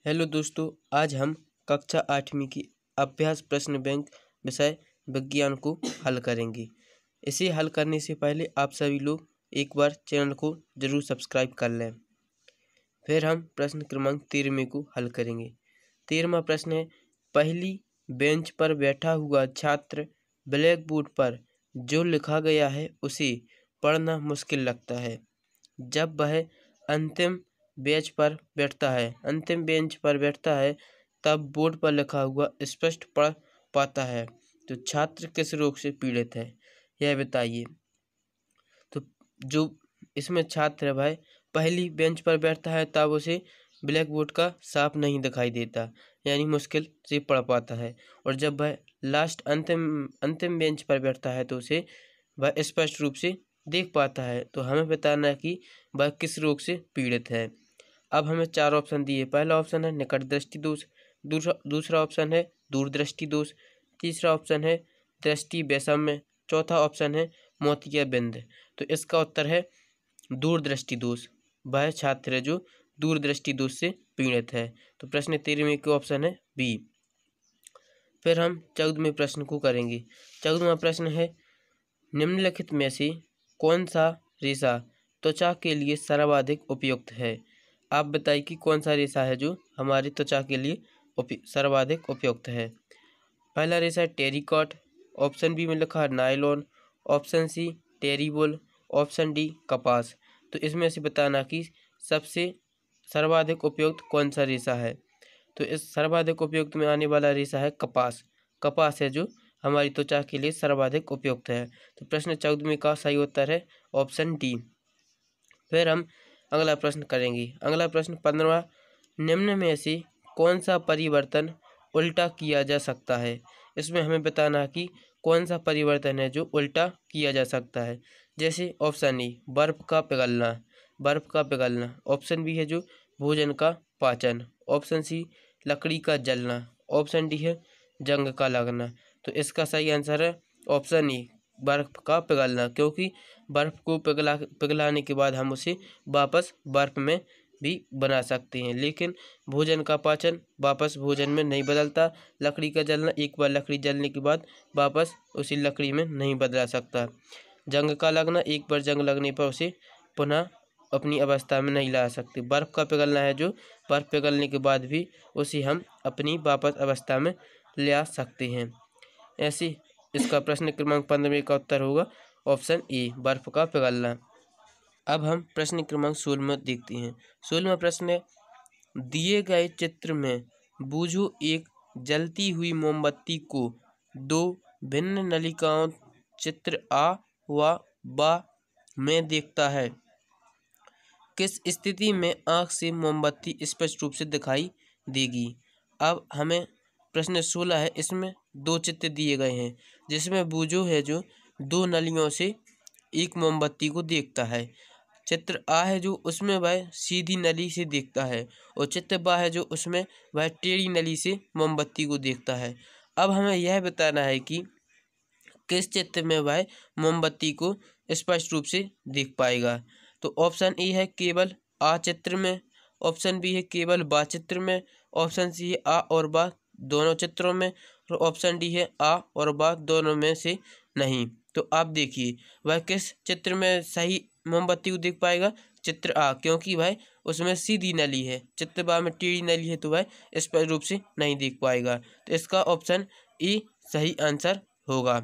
Hello दोस्तों, आज हम कक्षा 8वीं की अभ्यास प्रश्न बैंक विषय विज्ञान को हल करेंगे। इसे हल करने से पहले आप सभी लोग एक बार चैनल को जरूर सब्सक्राइब कर लें। फिर हम प्रश्न क्रमांक 13वें को हल करेंगे। 13वां प्रश्न है, पहली बेंच पर बैठा हुआ छात्र ब्लैक बोर्ड पर जो लिखा गया है उसे पढ़ना मुश्किल लगता है। जब वह अंतिम बेंच पर बैठता है तब बोर्ड पर लिखा हुआ स्पष्ट पढ़ पाता है। तो छात्र किस रोग से पीड़ित है, यह बताइए। तो जो इसमें छात्र है भाई पहली बेंच पर बैठता है तब उसे ब्लैक बोर्ड का साफ नहीं दिखाई देता, यानी मुश्किल से पढ़ पाता है। और जब वह लास्ट अंतिम बेंच पर बैठता है तो उसे वह स्पष्ट रूप से देख पाता है। तो हमें बताना है कि वह किस रोग से पीड़ित है। अब हमें 4 ऑप्शन दिए। पहला ऑप्शन है निकट दृष्टि दोष, दूसरा ऑप्शन है दूरदृष्टि दोष, तीसरा ऑप्शन है दृष्टि वैषम्य, चौथा ऑप्शन है मोतिया बिंद। तो इसका उत्तर है दूरदृष्टि दोष। वह छात्र है जो दूरदृष्टि दोष से पीड़ित है। तो प्रश्न 13वें का ऑप्शन है बी। फिर हम 14वें प्रश्न को करेंगे। 14वां प्रश्न है, निम्नलिखित में से कौन सा रेशा त्वचा के लिए सर्वाधिक उपयुक्त है। आप बताइए कि कौन सा रेशा है जो हमारी त्वचा के लिए सर्वाधिक उपयुक्त है। पहला रेशा है टेरिकॉट, ऑप्शन बी में लिखा है नायलॉन, ऑप्शन सी टेरिबोल, ऑप्शन डी कपास। तो इसमें से बताना कि सबसे सर्वाधिक उपयुक्त कौन सा रेशा है। तो इस सर्वाधिक उपयुक्त में आने वाला रेशा है कपास। कपास है जो हमारी त्वचा के लिए सर्वाधिक उपयुक्त है। तो प्रश्न 14वें का सही उत्तर है ऑप्शन डी। फिर हम अगला प्रश्न करेंगे। अगला प्रश्न 15वां, निम्न में से कौन सा परिवर्तन उल्टा किया जा सकता है। इसमें हमें बताना है कि कौन सा परिवर्तन है जो उल्टा किया जा सकता है। जैसे ऑप्शन ए बर्फ का पिघलना, ऑप्शन बी है जो भोजन का पाचन, ऑप्शन सी लकड़ी का जलना, ऑप्शन डी है जंग का लगना। तो इसका सही आंसर है ऑप्शन ए बर्फ का पिघलना, क्योंकि बर्फ को पिघलाने के बाद हम उसे वापस बर्फ में भी बना सकते हैं, लेकिन भोजन का पाचन वापस भोजन में नहीं बदलता। लकड़ी का जलना एक बार लकड़ी जलने के बाद वापस उसी लकड़ी में नहीं बदला सकता। जंग का लगना एक बार जंग लगने पर उसे पुनः अपनी अवस्था में नहीं ला सकते। बर्फ का पिघलना है जो बर्फ पिघलने के बाद भी उसे हम अपनी वापस अवस्था में ले आ सकते हैं। ऐसे इसका प्रश्न क्रमांक 15 का उत्तर होगा ऑप्शन ए बर्फ का पिघलना। अब हम प्रश्न क्रमांक 16 देखते हैं। 16वां प्रश्न है, दिए गए चित्र में बूझो एक जलती हुई मोमबत्ती को दो भिन्न नलिकाओं चित्र आ व बा में देखता है। किस स्थिति में आँख से मोमबत्ती स्पष्ट रूप से दिखाई देगी। अब हमें प्रश्न 16 है, इसमें 2 चित्र दिए गए हैं, जिसमें बूझो है जो 2 नलियों से एक मोमबत्ती को देखता है। चित्र आ है जो उसमें वह सीधी नली से देखता है, और चित्र बा है जो उसमें वह टेढ़ी नली से मोमबत्ती को देखता है। अब हमें यह बताना है कि किस चित्र में वह मोमबत्ती को स्पष्ट रूप से देख पाएगा। तो ऑप्शन ए है केवल आ चित्र में, ऑप्शन बी है केवल बा चित्र में, ऑप्शन सी है आ और बा दोनों चित्रों में, और ऑप्शन डी है आ और बा दोनों में से नहीं। तो आप देखिए वह किस चित्र में सही मोमबत्ती को देख पाएगा। चित्र आ, क्योंकि वह उसमें सीधी नली है। चित्र बा में टेढ़ी नली है तो वह स्पष्ट रूप से नहीं देख पाएगा। तो इसका ऑप्शन ए सही आंसर होगा।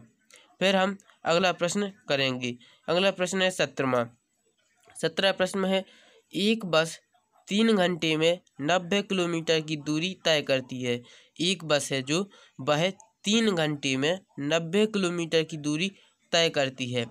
फिर हम अगला प्रश्न करेंगे। अगला प्रश्न है 17वां। 17वां प्रश्न है, एक बस 3 घंटे में 90 किलोमीटर की दूरी तय करती है। एक बस है जो वह 3 घंटे में 90 किलोमीटर की दूरी तय करती है।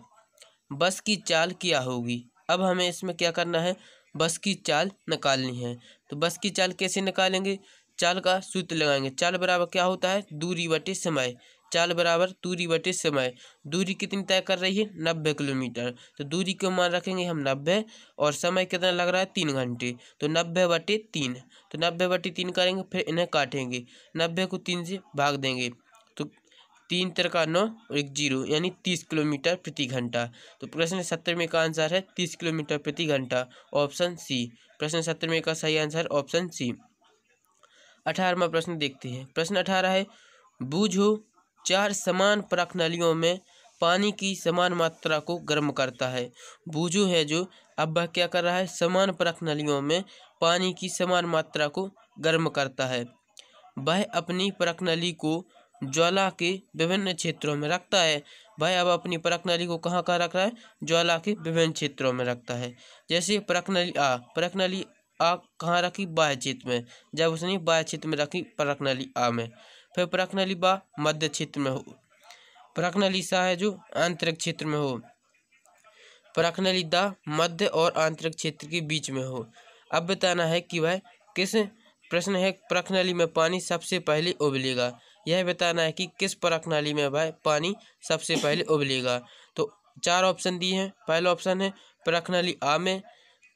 बस की चाल क्या होगी। अब हमें इसमें क्या करना है, बस की चाल निकालनी है। तो बस की चाल कैसे निकालेंगे, चाल का सूत्र लगाएंगे। चाल बराबर क्या होता है, दूरी बटे समय। चाल बराबर दूरी बटे समय। दूरी कितनी तय कर रही है, 90 किलोमीटर। तो दूरी को मान रखेंगे हम 90, और समय कितना लग रहा है 3 घंटे। तो 90 बटे 3। तो 90 बटे 3 करेंगे, फिर इन्हें काटेंगे। 90 को 3 से भाग देंगे तो 3 तिरका 9 और 1 0, यानी 30 किलोमीटर प्रति घंटा। तो प्रश्न 17 का आंसर है 30 किलोमीटर प्रति घंटा, ऑप्शन सी। प्रश्न 17 का सही आंसर ऑप्शन सी। 18वां प्रश्न देखते हैं। प्रश्न 18 है, बूझो 4 समान प्रणालियों में पानी की समान मात्रा को गर्म करता है। बूझो है जो, अब वह क्या कर रहा है, समान प्रणालियों में पानी की समान मात्रा को गर्म करता है। वह अपनी प्रणाली को ज्वाला के विभिन्न क्षेत्रों में रखता है। वह अब अपनी प्रणाली को कहाँ रख रहा है, ज्वाला के विभिन्न क्षेत्रों में रखता है। जैसे प्रणाली आ कहाँ रखी, बाह्य क्षेत्र में, जब उसने बाह्य क्षेत्र में रखी प्रणाली आ में। फिर प्रणाली बा मध्य क्षेत्र में हो। प्रणाली सा है जो आंतरिक क्षेत्र में हो। प्रणाली दा मध्य और आंतरिक क्षेत्र के बीच में हो। अब बताना है कि वह किस, प्रश्न है प्रणाली में पानी सबसे पहले उबलेगा। यह बताना है कि किस प्रणाली में वह पानी सबसे पहले उबलेगा। तो 4 ऑप्शन दिए हैं। पहला ऑप्शन है प्रणाली आ में,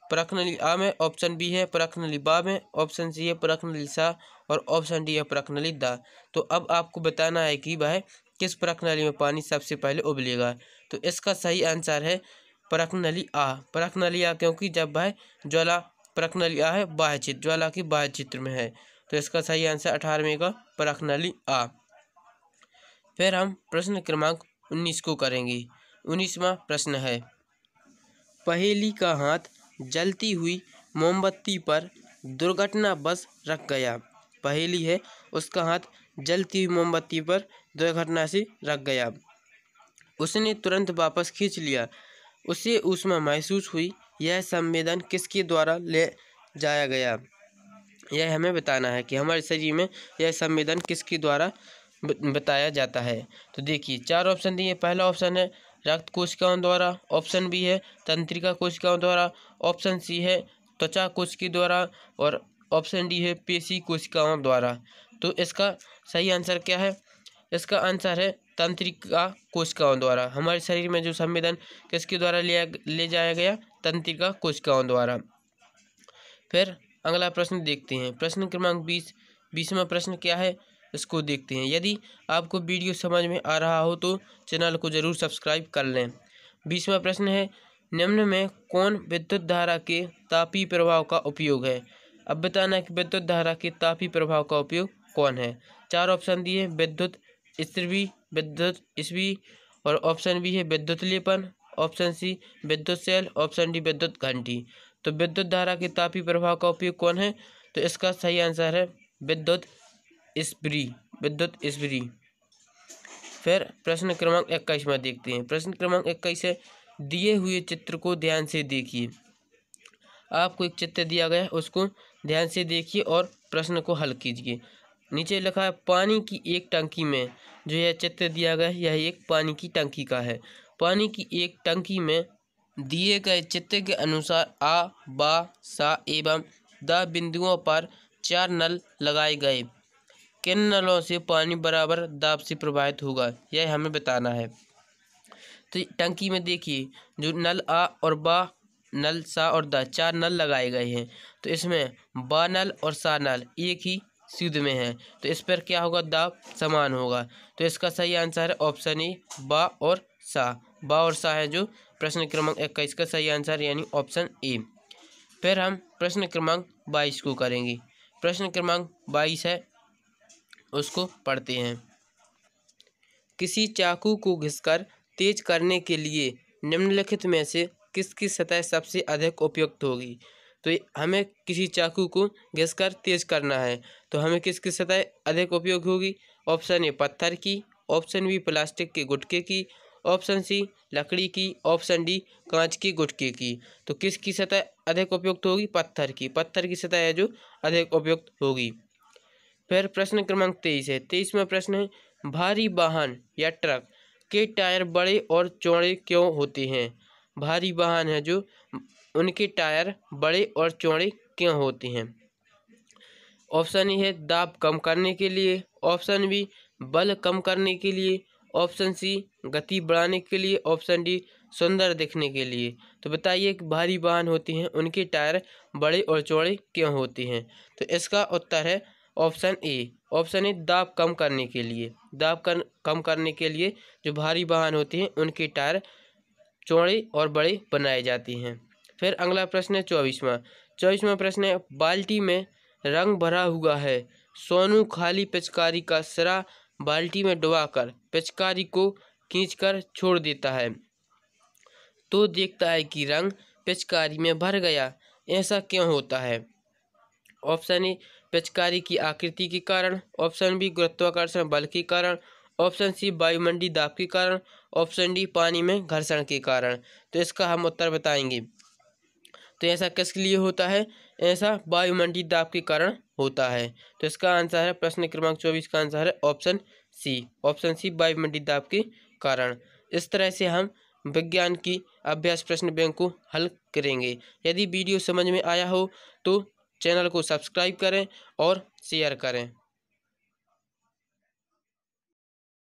प्रणाली आ में। ऑप्शन बी है प्रणाली बा में। ऑप्शन सी है प्रणाली सा और ऑप्शन डी है प्रणाली दा। तो अब आपको बताना है कि वह किस प्रणाली में पानी सबसे पहले उबलेगा। तो इसका सही आंसर है प्रणाली आ। प्रणाली आ क्योंकि जब वह ज्वाला, प्रणाली आ है बाह्य क्षेत्र, ज्वाला की बाह्य क्षेत्र में है। तो इसका सही आंसर 18वें का प्रणाली आ। फिर हम प्रश्न क्रमांक 19 को करेंगे। 19वां प्रश्न है, पहेली का हाथ जलती हुई मोमबत्ती पर दुर्घटनावश रख गया। पहेली है, उसका हाथ जलती हुई मोमबत्ती पर दुर्घटना से रख गया। उसने तुरंत वापस खींच लिया। उसे ऊष्मा महसूस हुई। यह संवेदन किसके द्वारा ले जाया गया। यह हमें बताना है कि हमारे शरीर में यह संवेदन किसके द्वारा बताया जाता है। तो देखिए 4 ऑप्शन दिए। पहला ऑप्शन है रक्त कोशिकाओं द्वारा। ऑप्शन बी है तंत्रिका कोशिकाओं द्वारा। ऑप्शन सी है त्वचा कोशिका द्वारा और ऑप्शन डी है पेशी कोशिकाओं द्वारा। तो इसका सही आंसर क्या है, इसका आंसर है तंत्रिका कोशिकाओं द्वारा। हमारे शरीर में जो संवेदन किसके द्वारा ले जाया गया, तंत्रिका कोशिकाओं द्वारा। फिर अगला प्रश्न देखते हैं। प्रश्न क्रमांक 20। 20वां प्रश्न क्या है, इसको देखते हैं। यदि आपको वीडियो समझ में आ रहा हो तो चैनल को जरूर सब्सक्राइब कर लें। 20वां प्रश्न है, निम्न में कौन विद्युत धारा के तापीय प्रभाव का उपयोग है। अब बताना है कि विद्युत धारा के तापीय प्रभाव का उपयोग कौन है। 4 ऑप्शन दिए, विद्युत स्त्रवी, विद्युत स्वी और ऑप्शन बी है विद्युत लेपन। ऑप्शन सी विद्युत सेल, ऑप्शन डी विद्युत घंटी। तो विद्युत धारा के तापीय प्रभाव का उपयोग कौन है, तो इसका सही आंसर है विद्युत स्त्री, विद्युत स्त्री। फिर प्रश्न क्रमांक 21 में देखते हैं। प्रश्न क्रमांक 21 है, दिए हुए चित्र को ध्यान से देखिए। आपको एक चित्र दिया गया है, उसको ध्यान से देखिए और प्रश्न को हल कीजिए। नीचे लिखा है पानी की एक टंकी में, जो यह चित्र दिया गया है यह एक पानी की टंकी का है। पानी की एक टंकी में दिए गए चित्र के अनुसार आ, बा, सा एवं द बिंदुओं पर 4 नल लगाए गए। किन नलों से पानी बराबर दाब से प्रवाहित होगा, यह हमें बताना है। तो टंकी में देखिए जो नल आ और बा, नल सा और द 4 नल लगाए गए हैं। तो इसमें बा नल और सा नल एक ही सीध में है, तो इस पर क्या होगा, दाब समान होगा। तो इसका सही आंसर है ऑप्शन ए बा और सा। बा और सा है जो प्रश्न क्रमांक 21 का सही आंसर, यानी ऑप्शन ए। फिर हम प्रश्न क्रमांक 22 को करेंगे। प्रश्न क्रमांक 22 है, उसको पढ़ते हैं। किसी चाकू को घिसकर तेज करने के लिए निम्नलिखित में से किसकी सतह सबसे अधिक उपयुक्त होगी। तो हमें किसी चाकू को घिसकर तेज करना है, तो हमें किसकी सतह अधिक उपयोग होगी। ऑप्शन ए पत्थर की, ऑप्शन बी प्लास्टिक के गुटके की, ऑप्शन सी लकड़ी की, ऑप्शन डी कांच के गुटके की। तो किसकी सतह अधिक उपयुक्त होगी, पत्थर की। पत्थर की सतह है जो अधिक उपयुक्त होगी। फिर प्रश्न क्रमांक 23 है। 23वां प्रश्न है, भारी वाहन या ट्रक के टायर बड़े और चौड़े क्यों होते हैं। भारी वाहन है जो उनके टायर बड़े और चौड़े क्यों होते हैं। ऑप्शन ए है दाब कम करने के लिए, ऑप्शन बी बल कम करने के लिए, ऑप्शन सी गति बढ़ाने के लिए, ऑप्शन डी सुंदर दिखने के लिए। तो बताइए कि भारी वाहन होते हैं उनके टायर बड़े और चौड़े क्यों होते हैं। तो इसका उत्तर है ऑप्शन ए। ऑप्शन ए दाब कम करने के लिए। दाब कम करने के लिए जो भारी वाहन होते हैं उनके टायर चौड़े और बड़े बनाए जाते हैं। फिर अगला प्रश्न है 24वां। 24वां प्रश्न है, बाल्टी में रंग भरा हुआ है, सोनू खाली पिचकारी का सिरा बाल्टी में डुबाकर पिचकारी को खींचकर छोड़ देता है तो देखता है कि रंग पिचकारी में भर गया। ऐसा क्यों होता है? ऑप्शन ए पिचकारी की आकृति के कारण, ऑप्शन बी गुरुत्वाकर्षण बल के कारण, ऑप्शन सी वायुमंडलीय दाब के कारण, ऑप्शन डी पानी में घर्षण के कारण। तो इसका हम उत्तर बताएंगे। तो ऐसा किस लिए होता है? ऐसा वायुमंडलीय दाब के कारण होता है। तो इसका आंसर है प्रश्न क्रमांक 24 का आंसर है ऑप्शन सी। ऑप्शन सी वायुमंडलीय दाब के कारण। इस तरह से हम विज्ञान की अभ्यास प्रश्न बैंक को हल करेंगे। यदि वीडियो समझ में आया हो तो चैनल को सब्सक्राइब करें और शेयर करें।